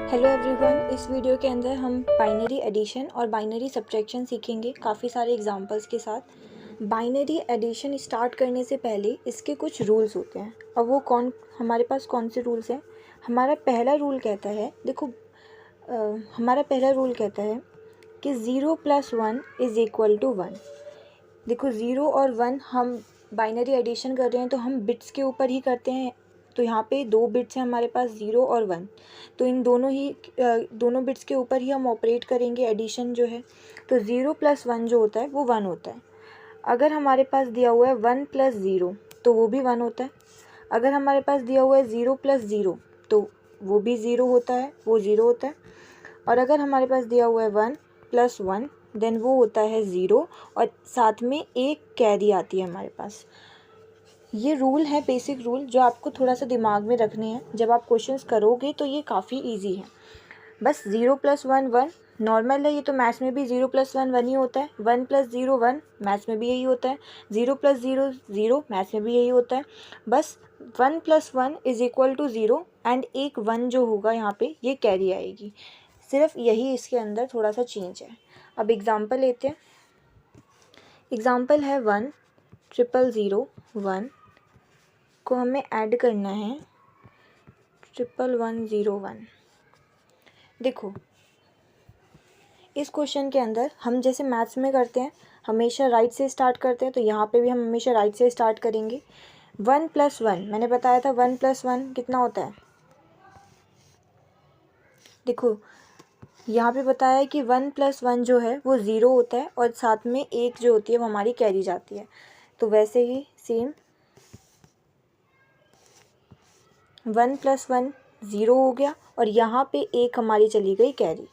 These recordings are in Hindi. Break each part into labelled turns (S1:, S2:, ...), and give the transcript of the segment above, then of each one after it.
S1: हेलो एवरीवन, इस वीडियो के अंदर हम बाइनरी एडिशन और बाइनरी सब्ट्रैक्शन सीखेंगे काफ़ी सारे एग्जांपल्स के साथ। बाइनरी एडिशन स्टार्ट करने से पहले इसके कुछ रूल्स होते हैं। अब वो हमारे पास कौन से रूल्स हैं? हमारा पहला रूल कहता है, देखो हमारा पहला रूल कहता है कि 0 + 1 = 1। देखो 0 और 1 हम बाइनरी एडिशन कर रहे हैं तो हम बिट्स के ऊपर ही करते हैं। तो यहाँ पे 2 बिट्स हैं हमारे पास, 0 और 1। तो इन दोनों बिट्स के ऊपर ही हम ऑपरेट करेंगे एडिशन जो है। तो 0 + 1 जो होता है वो 1 होता है। अगर हमारे पास दिया हुआ है 1 + 0 तो वो भी 1 होता है। अगर हमारे पास दिया हुआ है 0 + 0 तो वो भी 0 होता है, वो 0 होता है। और अगर हमारे पास दिया हुआ है 1 + 1 देन वो होता है 0 और साथ में एक कैरी आती है हमारे पास। ये रूल है, बेसिक रूल, जो आपको थोड़ा सा दिमाग में रखने हैं। जब आप क्वेश्चंस करोगे तो ये काफ़ी इजी है। बस 0 + 1 1 नॉर्मल है, ये तो मैथ्स में भी 0 + 1 1 ही होता है। 1 + 0 1 मैथ्स में भी यही होता है। 0 + 0 0 मैथ्स में भी यही होता है। बस 1 + 1 = 0 एंड एक 1 जो होगा यहाँ पे ये कैरी आएगी। सिर्फ यही इसके अंदर थोड़ा सा चेंज है। अब एग्ज़ाम्पल लेते हैं। एग्ज़ाम्पल है 1 0 0 0 1 को हमें ऐड करना है 1 1 0 1। देखो इस क्वेश्चन के अंदर हम जैसे मैथ्स में करते हैं, हमेशा राइट से स्टार्ट करते हैं, तो यहाँ पे भी हम हमेशा राइट से स्टार्ट करेंगे। 1 + 1 मैंने बताया था, 1 + 1 कितना होता है? देखो यहाँ पे बताया है कि 1 + 1 जो है वो 0 होता है और साथ में एक जो होती है वो हमारी कैरी जाती है। तो वैसे ही सेम 1 + 1 0 हो गया और यहाँ पे एक हमारी चली गई कैरी।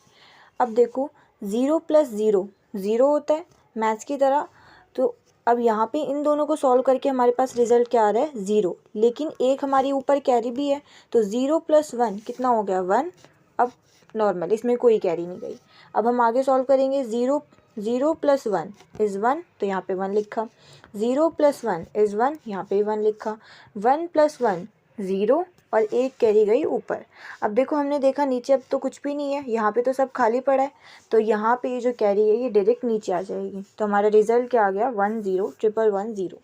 S1: अब देखो 0 + 0 0 होता है मैथ्स की तरह। तो अब यहाँ पे इन दोनों को सॉल्व करके हमारे पास रिजल्ट क्या आ रहा है? 0। लेकिन एक हमारी ऊपर कैरी भी है, तो 0 + 1 कितना हो गया? 1। अब नॉर्मल, इसमें कोई कैरी नहीं गई। अब हम आगे सॉल्व करेंगे। 0 + 1 = 1, तो यहाँ पे 1 लिखा। 0 + 1 = 1, यहाँ पे 1 लिखा। 1 + 1 0 और एक कैरी गई ऊपर। अब देखो हमने देखा नीचे अब तो कुछ भी नहीं है, यहाँ पे तो सब खाली पड़ा है। तो यहाँ पे ये जो कैरी है ये डायरेक्ट नीचे आ जाएगी। तो हमारा रिजल्ट क्या आ गया? 1 0 1 1 0।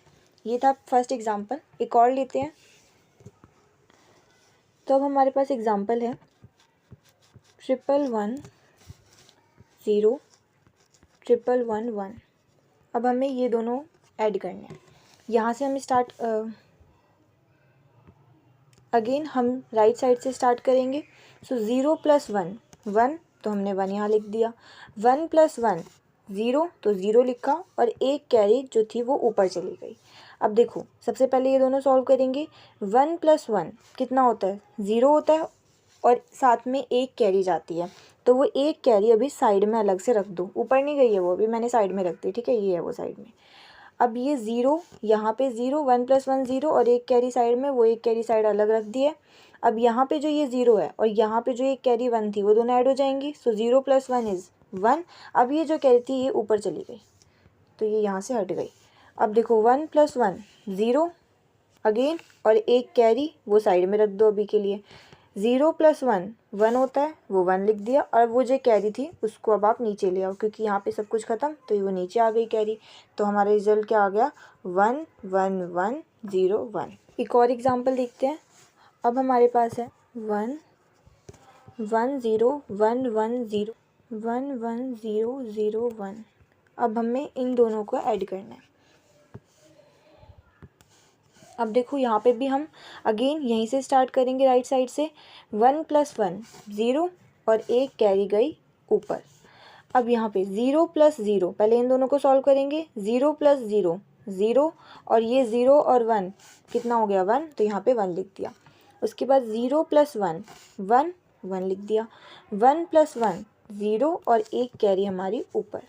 S1: ये था फर्स्ट एग्जांपल। एक और लेते हैं। तो अब हमारे पास एग्जांपल है 1 1 0 1 1 1। अब हमें ये दोनों ऐड करने हैं। यहाँ से हम स्टार्ट अगेन हम राइट साइड से स्टार्ट करेंगे। सो 0 + 1 1, तो हमने 1 यहाँ लिख दिया। 1 + 1 0, तो 0 लिखा और एक कैरी जो थी वो ऊपर चली गई। अब देखो सबसे पहले ये दोनों सॉल्व करेंगे। 1 + 1 कितना होता है? 0 होता है और साथ में एक कैरी जाती है। तो वो एक कैरी अभी साइड में अलग से रख दो, ऊपर नहीं गई है वो, अभी मैंने साइड में रख दी, ठीक है? ये है वो साइड में। अब ये 0 यहाँ पे 0, 1 + 1 0 और एक कैरी साइड में, वो एक कैरी साइड अलग रख दी है। अब यहाँ पे जो ये 0 है और यहाँ पे जो एक कैरी 1 थी वो दोनों ऐड हो जाएंगी। सो 0 + 1 = 1। अब ये जो कैरी थी ये ऊपर चली गई, तो ये यहाँ से हट गई। अब देखो 1 + 1 0 अगेन और एक कैरी वो साइड में रख दो अभी के लिए। 0 + 1 1 होता है, वो 1 लिख दिया। और वो जो कैरी थी उसको अब आप नीचे ले आओ, क्योंकि यहाँ पे सब कुछ ख़त्म, तो वो नीचे आ गई कैरी। तो हमारा रिजल्ट क्या आ गया? 1 1 1 0 1। एक और एग्जांपल देखते हैं। अब हमारे पास है 1 1 0 1 1 0 1 1 0 0 1। अब हमें इन दोनों को ऐड करना है। अब देखो यहाँ पे भी हम अगेन यहीं से स्टार्ट करेंगे राइट साइड से। 1 + 1 0 और एक कैरी गई ऊपर। अब यहाँ पे 0 + 0, पहले इन दोनों को सॉल्व करेंगे। 0 + 0 0 और ये 0 और 1 कितना हो गया? 1, तो यहाँ पे 1 लिख दिया। उसके बाद 0 + 1 1 1 लिख दिया। 1 + 1 0 और एक कैरी हमारी ऊपर।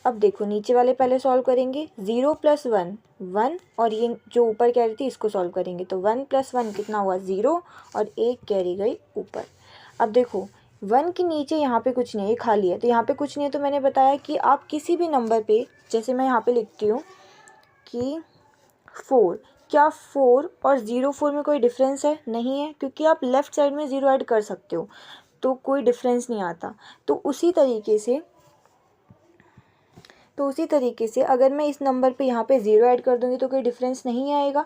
S1: अब देखो नीचे वाले पहले सॉल्व करेंगे। 0 + 1 1 और ये जो ऊपर कैरी थी इसको सॉल्व करेंगे। तो 1 + 1 कितना हुआ? 0 और एक कैरी गई ऊपर। अब देखो 1 के नीचे यहाँ पे कुछ नहीं है, खाली है, तो यहाँ पे कुछ नहीं है। तो मैंने बताया कि आप किसी भी नंबर पे, जैसे मैं यहाँ पे लिखती हूँ कि 4, क्या 4 और 0 4 में कोई डिफरेंस है? नहीं है, क्योंकि आप लेफ़्ट साइड में 0 ऐड कर सकते हो। तो कोई डिफरेंस नहीं आता। तो उसी तरीके से अगर मैं इस नंबर पे यहाँ पे ज़ीरो ऐड कर दूँगी तो कोई डिफरेंस नहीं आएगा।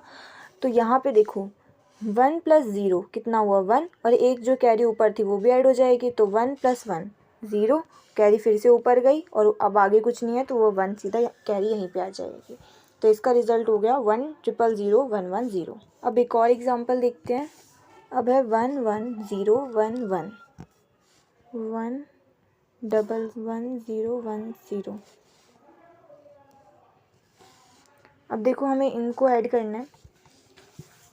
S1: तो यहाँ पे देखो 1 + 0 कितना हुआ 1, और एक जो कैरी ऊपर थी वो भी ऐड हो जाएगी, तो 1 + 1 0, कैरी फिर से ऊपर गई और अब आगे कुछ नहीं है तो वो 1 सीधा कैरी यहीं पे आ जाएगी। तो इसका रिज़ल्ट हो गया 1 0 0 1 1 0। अब एक और एग्जांपल देखते हैं। अब है 1 1 0 1 1 1 1 1 0 1 0। अब देखो हमें इनको ऐड करना है।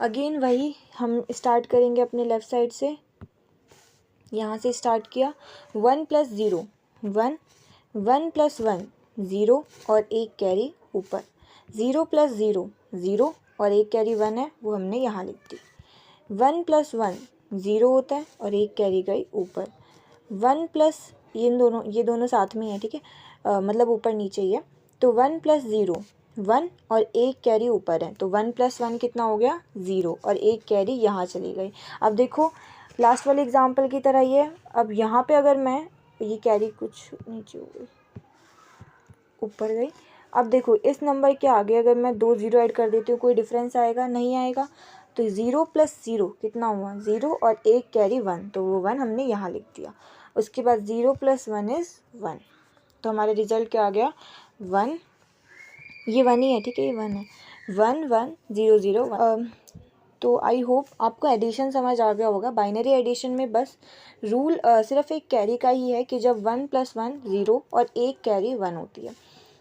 S1: अगेन वही हम स्टार्ट करेंगे अपने लेफ़्ट साइड से, यहाँ से स्टार्ट किया 1 + 0 1 1 + 1 0 और एक कैरी ऊपर, 0 + 0 0 और एक कैरी 1 है वो हमने यहाँ लिख दी। 1 + 1 0 होता है और एक कैरी गई ऊपर। 1 प्लस ये दोनों साथ में है, ठीक है, मतलब ऊपर नीचे ही है। तो 1 + 0 1 और एक कैरी ऊपर है, तो 1 + 1 कितना हो गया 0 और एक कैरी यहाँ चली गई। अब देखो लास्ट वाले एग्जाम्पल की तरह ये, अब यहाँ पे अगर मैं ये कैरी कुछ नीचे हो गई ऊपर गई। अब देखो इस नंबर के आगे अगर मैं 2 0 ऐड कर देती हूँ कोई डिफरेंस आएगा नहीं आएगा। तो 0 + 0 कितना हुआ 0 और एक कैरी 1, तो वो 1 हमने यहाँ लिख दिया। उसके बाद 0 + 1 = 1, तो हमारा रिजल्ट क्या आ गया 1, ये 1 ही है, ठीक है, ये 1 है, 1 1 0 0 1। तो आई होप आपको एडिशन समझ आ गया होगा। बाइनरी एडिशन में बस रूल सिर्फ एक कैरी का ही है कि जब 1 + 1 0 और एक कैरी 1 होती है।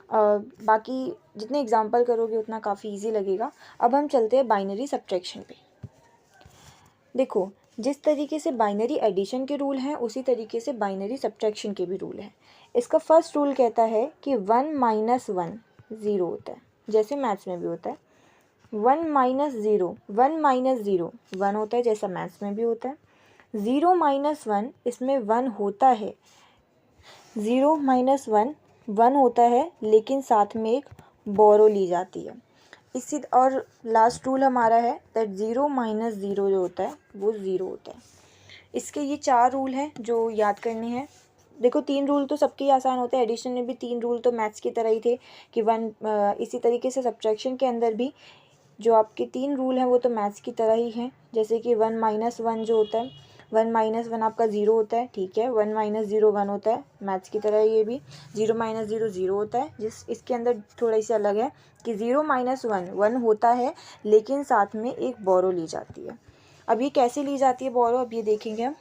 S1: बाकी जितने एग्जांपल करोगे उतना काफ़ी इजी लगेगा। अब हम चलते हैं बाइनरी सब्ट्रैक्शन पे। देखो जिस तरीके से बाइनरी एडिशन के रूल हैं उसी तरीके से बाइनरी सब्ट्रैक्शन के भी रूल हैं। इसका फर्स्ट रूल कहता है कि 1 - 1 0 होता है, जैसे मैथ्स में भी होता है। 1 - 0 1 होता है, जैसा मैथ्स में भी होता है। 0 - 1 इसमें 1 होता है, 0 - 1 होता है लेकिन साथ में एक बोरो ली जाती है। इसी और लास्ट रूल हमारा है दैट 0 - 0 जो होता है वो 0 होता है। इसके ये 4 रूल हैं जो याद करने हैं। देखो 3 रूल तो सबके ही आसान होते हैं, एडिशन में भी 3 रूल तो मैथ्स की तरह ही थे कि 1, इसी तरीके से सब्ट्रैक्शन के अंदर भी जो आपके 3 रूल हैं वो तो मैथ्स की तरह ही हैं। जैसे कि 1 - 1 जो होता है, 1 - 1 आपका 0 होता है, ठीक है, 1 - 0 1 होता है, मैथ्स की तरह ये भी 0 - 0 0 होता है। इसके अंदर थोड़ा सी अलग है कि 0 - 1 1 होता है लेकिन साथ में एक बोरो ली जाती है। अब ये कैसे ली जाती है बोरो, अब ये देखेंगे हम।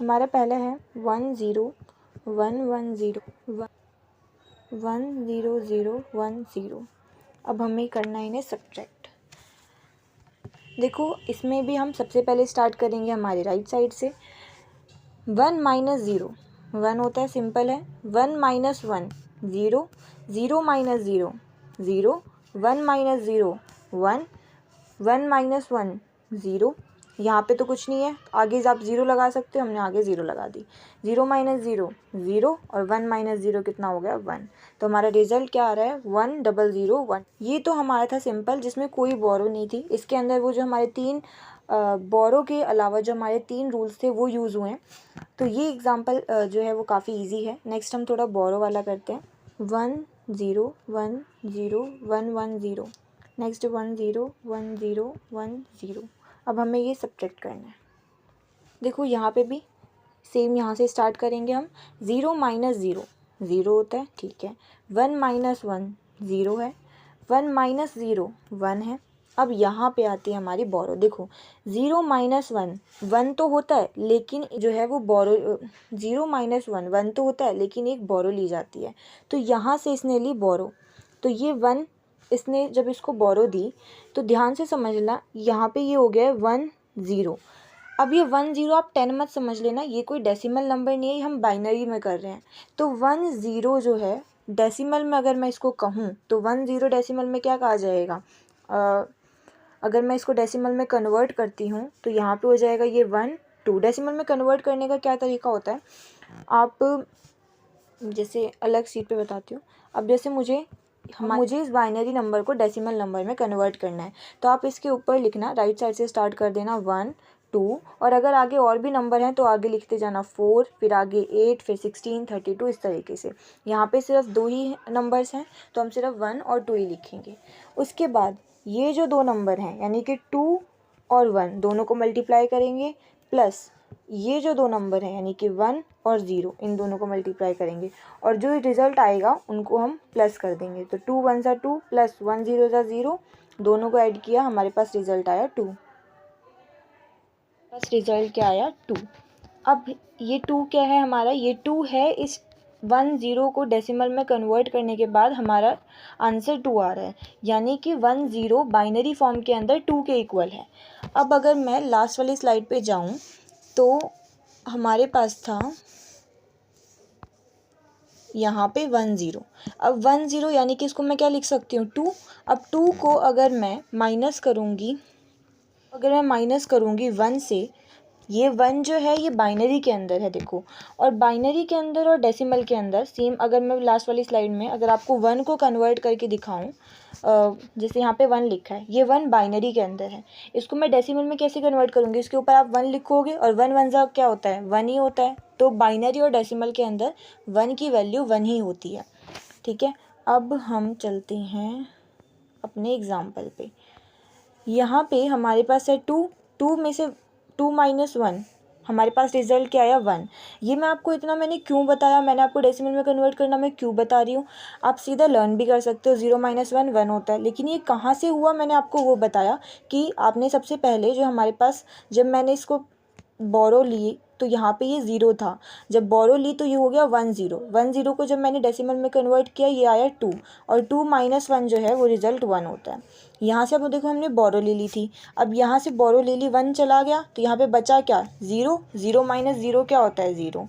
S1: हमारा पहला है 1 0 1 1 0 1 0 0 1 0। अब हमें करना है इन्हें सब्ट्रैक्ट। देखो इसमें भी हम सबसे पहले स्टार्ट करेंगे हमारे राइट साइड से। 1 - 0 1 होता है, सिंपल है। 1 - 1 0 0 - 0 0 1 - 0 1 1 - 1 0। यहाँ पे तो कुछ नहीं है, आगे आप 0 लगा सकते हो, हमने आगे 0 लगा दी। 0 - 0 0 और 1 - 0 कितना हो गया 1। तो हमारा रिजल्ट क्या आ रहा है 1 0 0 1। ये तो हमारा था सिंपल जिसमें कोई बोरो नहीं थी। इसके अंदर वो जो हमारे 3 बोरो के अलावा जो हमारे 3 रूल्स थे वो यूज़ हुए हैं। तो ये एग्जाम्पल जो है वो काफ़ी ईजी है। नेक्स्ट हम थोड़ा बोरो वाला करते हैं। 1 0 1 0 1 1 0, नेक्स्ट 1 0 1 0 1 0। अब हमें ये सब्ट्रैक्ट करना है। देखो यहाँ पे भी सेम, यहाँ से स्टार्ट करेंगे हम। 0 - 0 0 होता है, ठीक है। 1 - 1 0 है, 1 - 0 1 है। अब यहाँ पे आती है हमारी बोरो। देखो 0 - 1 1 तो होता है लेकिन जो है वो बोरो, 0 - 1 1 तो होता है लेकिन एक बोरो ली जाती है। तो यहाँ से इसने ली बोरो, तो ये 1 इसने जब इसको बोरो दी तो ध्यान से समझना, यहाँ पे ये हो गया 1 0। अब ये 1 0 आप 10 मत समझ लेना, ये कोई डेसिमल नंबर नहीं है, हम बाइनरी में कर रहे हैं। तो 1 0 जो है डेसिमल में अगर मैं इसको कहूँ तो 1 0 डेसिमल में क्या कहा जाएगा, अगर मैं इसको डेसिमल में कन्वर्ट करती हूँ तो यहाँ पे हो जाएगा ये 1 2। डेसिमल में कन्वर्ट करने का क्या तरीका होता है, आप जैसे अलग सीट पे बताती हूँ। अब जैसे मुझे इस बाइनरी नंबर को डेसिमल नंबर में कन्वर्ट करना है तो आप इसके ऊपर लिखना, राइट साइड से स्टार्ट कर देना 1 2 और अगर आगे और भी नंबर हैं तो आगे लिखते जाना 4, फिर आगे 8, फिर 16, 32 इस तरीके से। यहाँ पे सिर्फ 2 ही नंबर्स हैं तो हम सिर्फ 1 और 2 ही लिखेंगे। उसके बाद ये जो 2 नंबर हैं यानी कि 2 और 1 दोनों को मल्टीप्लाई करेंगे, प्लस ये जो 2 नंबर हैं यानी कि 1 और 0 इन दोनों को मल्टीप्लाई करेंगे और जो रिज़ल्ट आएगा उनको हम प्लस कर देंगे। तो 2 1 ज़ा 2 प्लस 1 0 ज़ा 0, दोनों को ऐड किया, हमारे पास रिज़ल्ट आया 2। बस रिज़ल्ट क्या आया 2। अब ये 2 क्या है हमारा, ये 2 है। इस 1 0 को डेसिमल में कन्वर्ट करने के बाद हमारा आंसर 2 आ रहा है, यानी कि 1 0 बाइनरी फॉर्म के अंदर 2 के इक्वल है। अब अगर मैं लास्ट वाली स्लाइड पे जाऊं तो हमारे पास था यहाँ पे 1 0। अब 1 0 यानी कि इसको मैं क्या लिख सकती हूँ 2। अब 2 को अगर मैं माइनस करूँगी, 1 से, ये 1 जो है ये बाइनरी के अंदर है देखो, और बाइनरी के अंदर और डेसिमल के अंदर सेम। अगर मैं लास्ट वाली स्लाइड में अगर आपको 1 को कन्वर्ट करके दिखाऊं, जैसे यहाँ पे 1 लिखा है, ये 1 बाइनरी के अंदर है, इसको मैं डेसिमल में कैसे कन्वर्ट करूँगी, इसके ऊपर आप 1 लिखोगे और 1 1 ज़ा क्या होता है 1 ही होता है। तो बाइनरी और डेसिमल के अंदर 1 की वैल्यू 1 ही होती है। ठीक है, अब हम चलते हैं अपने एग्ज़ाम्पल पे। यहाँ पे हमारे पास है 2 में से 2 - 1, हमारे पास रिज़ल्ट क्या आया 1। ये मैं आपको इतना मैंने क्यों बताया, मैंने आपको डेसिमल में कन्वर्ट करना मैं क्यों बता रही हूँ, आप सीधा लर्न भी कर सकते हो। 0 - 1 1 होता है, लेकिन ये कहाँ से हुआ मैंने आपको वो बताया कि आपने सबसे पहले जो हमारे पास, जब मैंने इसको बोरो ली तो यहाँ पे ये 0 था, जब बोरो ली तो ये हो गया 1 0। 1 0 को जब मैंने डेसिमल में कन्वर्ट किया ये आया 2, और 2 - 1 जो है वो रिज़ल्ट 1 होता है। यहाँ से अब देखो हमने बोरो ले ली थी, अब यहाँ से बोरो ले ली, 1 चला गया तो यहाँ पे बचा क्या 0। 0 - 0 क्या होता है 0।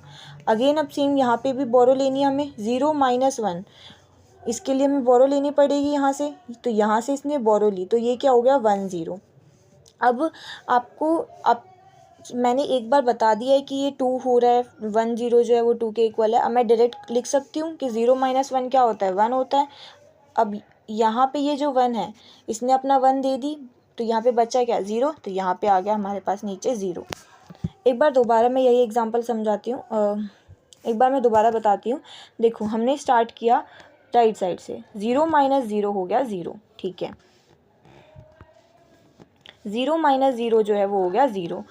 S1: अगेन अब सेम यहाँ पे भी बोरो लेनी है हमें, 0 - 1, इसके लिए हमें बोरो लेनी पड़ेगी यहाँ से, तो यहाँ से इसने बोरो ली तो ये क्या हो गया 1 0। अब आपको मैंने एक बार बता दिया है कि ये 2 हो रहा है, 1 0 जो है वो 2 के इक्वल है। अब मैं डायरेक्ट लिख सकती हूँ कि 0 - 1 क्या होता है 1 होता है। अब यहाँ पे ये जो 1 है इसने अपना 1 दे दी तो यहाँ पे बचा क्या 0, तो यहाँ पे आ गया हमारे पास नीचे 0। एक बार दोबारा मैं यही एग्जांपल समझाती हूँ, एक बार मैं दोबारा बताती हूँ। देखो हमने स्टार्ट किया राइट साइड से, 0 - 0 हो गया 0, ठीक है। 0 - 0 जो है वो हो गया 0।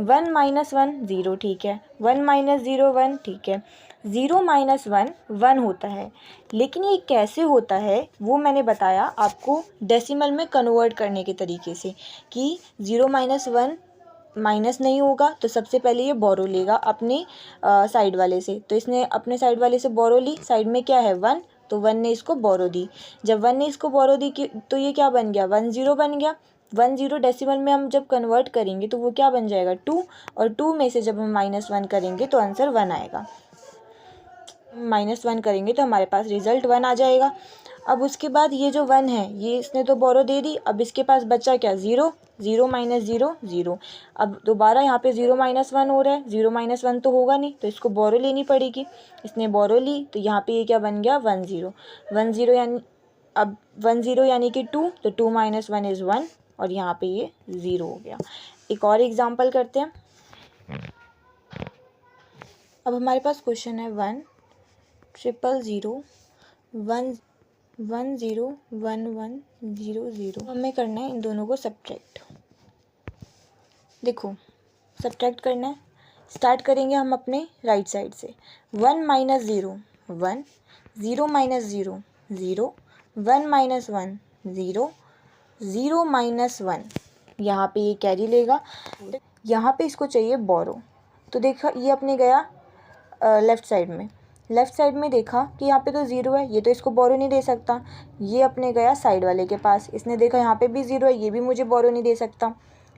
S1: 1 - 1 0, ठीक है। 1 - 0 1, ठीक है। 0 - 1 1 होता है, लेकिन ये कैसे होता है वो मैंने बताया आपको डेसिमल में कन्वर्ट करने के तरीके से, कि 0 - 1 माइनस नहीं होगा तो सबसे पहले ये बोरो लेगा अपने साइड वाले से, तो इसने अपने साइड वाले से बोरो ली, साइड में क्या है 1, तो 1 ने इसको बोरो दी। जब 1 ने इसको बोरो दी तो ये क्या बन गया 1 0 बन गया। 1 0 डेसिमल में हम जब कन्वर्ट करेंगे तो वो क्या बन जाएगा 2, और 2 में से जब हम -1 करेंगे तो आंसर 1 आएगा। -1 करेंगे तो हमारे पास रिज़ल्ट 1 आ जाएगा। अब उसके बाद ये जो 1 है ये इसने तो बोरो दे दी, अब इसके पास बचा क्या 0, 0 - 0 0। अब दोबारा यहाँ पे 0 - 1 हो रहा है, 0 - 1 तो होगा नहीं तो इसको बोरो लेनी पड़ेगी, इसने बोरो ली तो यहाँ पे ये क्या बन गया 1 0। 1 0 यानी, अब 1 0 यानी कि 2, तो 2 - 1 इज़ 1, और यहाँ पे ये 0 हो गया। एक और एग्जांपल करते हैं। अब हमारे पास क्वेश्चन है 1 0 0 1 1 0 1 1 0 0। हमें करना है इन दोनों को सब्ट्रैक्ट। देखो सब्ट्रैक्ट करना है, स्टार्ट करेंगे हम अपने राइट साइड से। 1 - 0 1, 0 - 0 0, 1 - 1 0, 0 - 1, यहाँ पे ये कैरी लेगा, यहाँ पे इसको चाहिए बोरो, तो देखा ये अपने गया लेफ़्ट साइड में देखा कि यहाँ पे तो 0 है, ये तो इसको बोरो नहीं दे सकता, ये अपने गया साइड वाले के पास, इसने देखा यहाँ पे भी 0 है, ये भी मुझे बोरो नहीं दे सकता,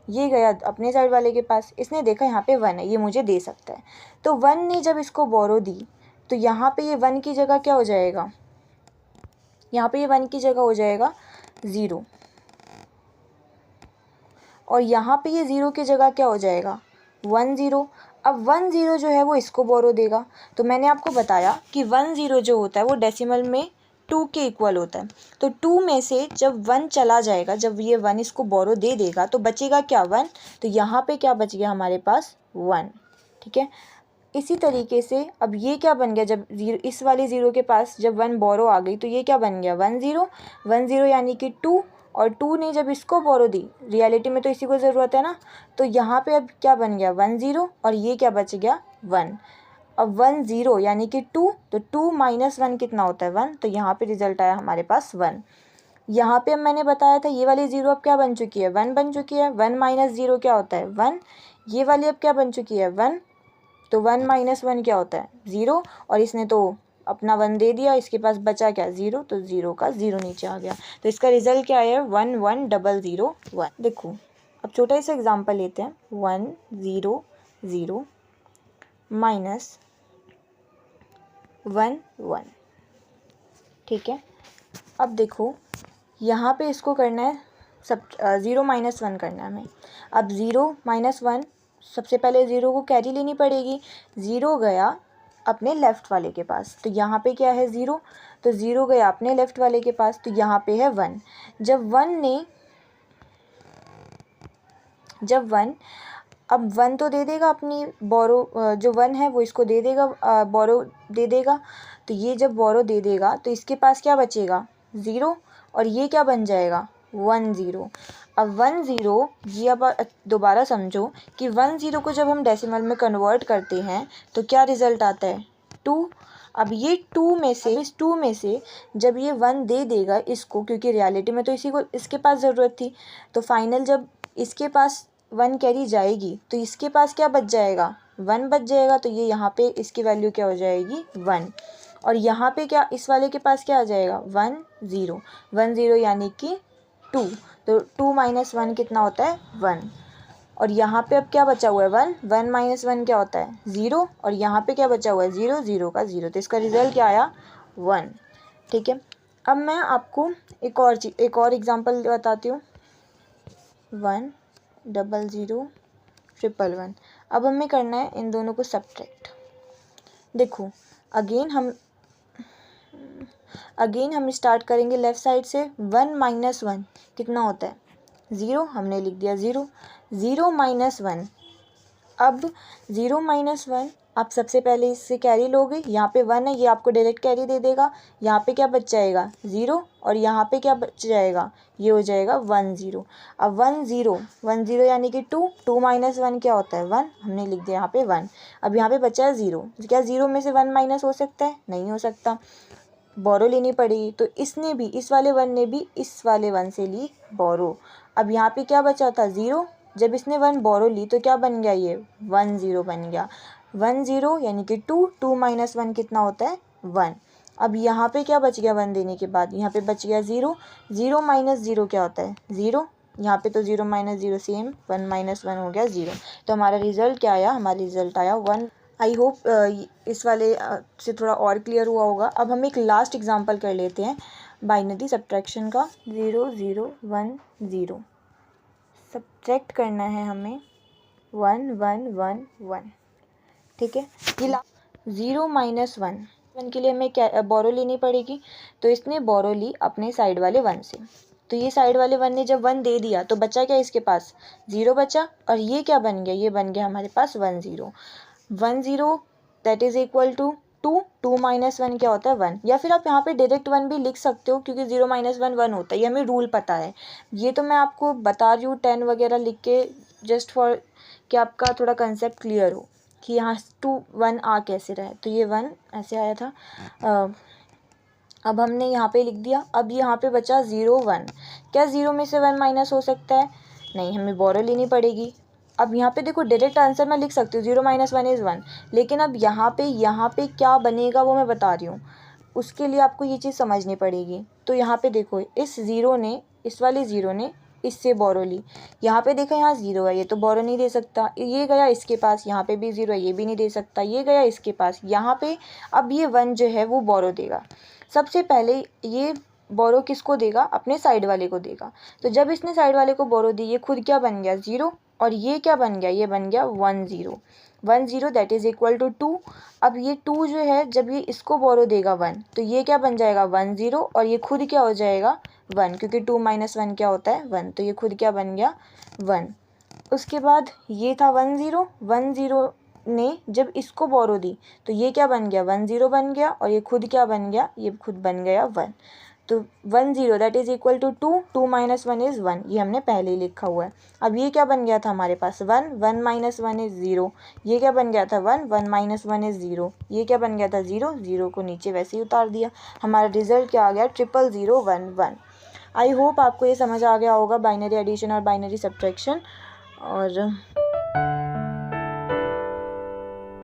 S1: ये गया अपने साइड वाले के पास, इसने देखा यहाँ पे 1 है, ये मुझे दे सकता है। तो 1 ने जब इसको बोरो दी तो यहाँ पे ये 1 की जगह क्या हो जाएगा, यहाँ पे ये 1 की जगह हो जाएगा 0, और यहाँ पे ये 0 की जगह क्या हो जाएगा 1 0। अब 1 0 जो है वो इसको बोरो देगा, तो मैंने आपको बताया कि 1 0 जो होता है वो डेसिमल में 2 के इक्वल होता है। तो 2 में से जब 1 चला जाएगा, जब ये 1 इसको बोरो दे देगा तो बचेगा क्या 1। तो यहाँ पे क्या बच गया हमारे पास 1। ठीक है, इसी तरीके से अब ये क्या बन गया, जब जीरो इस वाले ज़ीरो के पास जब 1 बोरो आ गई तो ये क्या बन गया 1 0। 1 0 यानी कि 2, और 2 ने जब इसको बोरो दी, रियलिटी में तो इसी को ज़रूरत है ना, तो यहाँ पे अब क्या बन गया 1 0, और ये क्या बच गया 1। अब 1 0 यानी कि 2, तो 2 माइनस 1 कितना होता है 1। तो यहाँ पे रिजल्ट आया हमारे पास 1। यहाँ पे अब मैंने बताया था ये वाली ज़ीरो अब क्या बन चुकी है 1 बन चुकी है। 1 माइनस 0 क्या होता है 1। ये वाली अब क्या बन चुकी है 1, तो 1 माइनस 1 क्या होता है 0, और इसने तो अपना 1 दे दिया, इसके पास बचा क्या 0, तो 0 का 0 नीचे आ गया। तो इसका रिजल्ट क्या है 1 1 0 0 1। देखो अब छोटा सा एग्जांपल लेते हैं, 1 0 0 माइनस 1 1। ठीक है, अब देखो यहाँ पे इसको करना है सब 0 माइनस 1 करना है हमें। अब 0 माइनस 1, सबसे पहले 0 को कैरी लेनी पड़ेगी। 0 गया अपने लेफ़्ट वाले के पास, तो यहाँ पे क्या है 0, तो 0 गया अपने लेफ़्ट वाले के पास, तो यहाँ पे है 1। जब 1 अब 1 तो दे देगा अपनी बोरो, जो 1 है वो इसको दे देगा, बोरो दे देगा। तो ये जब बोरो दे देगा तो इसके पास क्या बचेगा 0, और ये क्या बन जाएगा 1 0। अब 1 0 ये अब दोबारा समझो कि 1 0 को जब हम डेसिमल में कन्वर्ट करते हैं तो क्या रिज़ल्ट आता है 2। अब ये 2 में से, इस 2 में से जब ये 1 दे देगा इसको, क्योंकि रियलिटी में तो इसी को इसके पास ज़रूरत थी, तो फाइनल जब इसके पास 1 कैरी जाएगी तो इसके पास क्या बच जाएगा 1 बच जाएगा। तो ये यहाँ पे इसकी वैल्यू क्या हो जाएगी 1, और यहाँ पे क्या इस वाले के पास क्या आ जाएगा 1 0। 1 0 यानी कि 2, तो 2 माइनस 1 कितना होता है 1, और यहाँ पे अब क्या बचा हुआ है 1। 1 माइनस 1 क्या होता है 0, और यहाँ पे क्या बचा हुआ है 0 0 का 0। तो इसका रिज़ल्ट क्या आया 1। ठीक है, अब मैं आपको एक और एग्जांपल बताती हूँ, 1 0 0 1 1 1। अब हमें करना है इन दोनों को सब्ट्रैक्ट। देखो अगेन हम स्टार्ट करेंगे लेफ़्ट साइड से। 1 माइनस 1 कितना होता है 0, हमने लिख दिया 0। 0 माइनस 1, अब 0 माइनस 1 आप सबसे पहले इससे कैरी लोगे, यहाँ पे 1 है, ये आपको डायरेक्ट कैरी दे देगा। यहाँ पे क्या बच जाएगा 0, और यहाँ पे क्या बच जाएगा, ये हो जाएगा 1 0। अब 1 0 यानी कि 2 माइनस 1 क्या होता है 1, हमने लिख दिया यहाँ पे 1। अब यहाँ पे बचा है 0, क्या 0 में से 1 माइनस हो सकता है, नहीं हो सकता, बोरो लेनी पड़ेगी। तो इसने भी, इस वाले 1 ने भी इस वाले 1 से ली बोरो। अब यहाँ पे क्या बचा था 0, जब इसने 1 बोरो ली तो क्या बन गया ये 1 0 बन गया। 1 0 यानी कि 2 माइनस 1 कितना होता है 1। अब यहाँ पे क्या बच गया 1 देने के बाद, यहाँ पे बच गया 0। 0 माइनस 0 क्या होता है 0, यहाँ पे तो 0 माइनस 0 सेम, 1 माइनस 1 हो गया 0। तो हमारा रिज़ल्ट क्या आया, हमारा रिज़ल्ट आया 1। आई होप इस वाले से थोड़ा और क्लियर हुआ होगा। अब हम एक लास्ट एग्जांपल कर लेते हैं बाइनरी सब्ट्रैक्शन का। 0 0 1 0 सब्ट्रैक्ट करना है हमें 1 1 1 1। ठीक है, ये 0 माइनस 1 के लिए हमें बोरो लेनी पड़ेगी। तो इसने बोरो ली अपने साइड वाले 1 से, तो ये साइड वाले 1 ने जब 1 दे दिया तो बचा क्या इसके पास 0 बचा, और ये क्या बन गया, ये बन गया हमारे पास 1 0। 1 0 that is equal to 2 minus 1 क्या होता है 1, या फिर आप यहाँ पे डायरेक्ट 1 भी लिख सकते हो, क्योंकि 0 माइनस 1 1 होता है, ये हमें रूल पता है। ये तो मैं आपको बता रही हूँ 10 वगैरह लिख के, जस्ट फॉर कि आपका थोड़ा कंसेप्ट क्लियर हो कि यहाँ 2 1 आ कैसे रहा है। तो ये 1 ऐसे आया था। अब हमने यहाँ पे लिख दिया। अब यहाँ पे बचा 0 1, क्या 0 में से 1 माइनस हो सकता है, नहीं, हमें बोरो लेनी पड़ेगी। अब यहाँ पे देखो डायरेक्ट आंसर मैं लिख सकती हूँ 0 माइनस 1 इज़ 1, लेकिन अब यहाँ पे क्या बनेगा वो मैं बता रही हूँ, उसके लिए आपको ये चीज़ समझनी पड़ेगी। तो यहाँ पे देखो इस वाले 0 ने इससे बोरो ली, यहाँ पे देखा यहाँ 0 है, ये तो बोरो नहीं दे सकता, ये गया इसके पास, यहाँ पे भी 0 है, ये भी नहीं दे सकता, ये गया इसके पास, यहाँ पे अब ये 1 जो है वो बोरो देगा। सबसे पहले ये बोरो किसको देगा, अपने साइड वाले को देगा। तो जब इसने साइड वाले को बोरो दी, ये खुद क्या बन गया 0, और ये क्या बन गया, ये बन गया 1 0 1 0 दैट इज़ इक्वल टू 2। अब ये 2 जो है जब ये इसको बोरो देगा 1 तो ये क्या बन जाएगा 1 0 और ये खुद क्या हो जाएगा 1, क्योंकि 2 - 1 क्या होता है 1, तो ये खुद क्या बन गया 1। उसके बाद ये था 1 0 1 0 ने जब इसको बोरो दी तो ये क्या बन गया 1 0 बन गया और ये खुद क्या बन गया, ये खुद बन गया 1। तो 1 0 that is equal to 2, 2 - 1 is 1, ये हमने पहले ही लिखा हुआ है। अब ये क्या बन गया था हमारे पास 1, 1 - 1 इज़ 0, ये क्या बन गया था 1, 1 - 1 इज़ 0, ये क्या बन गया था 0, 0 को नीचे वैसे ही उतार दिया। हमारा रिजल्ट क्या आ गया 00011। आई होप आपको ये समझ आ गया होगा बाइनरी एडिशन और बाइनरी सब्ट्रैक्शन। और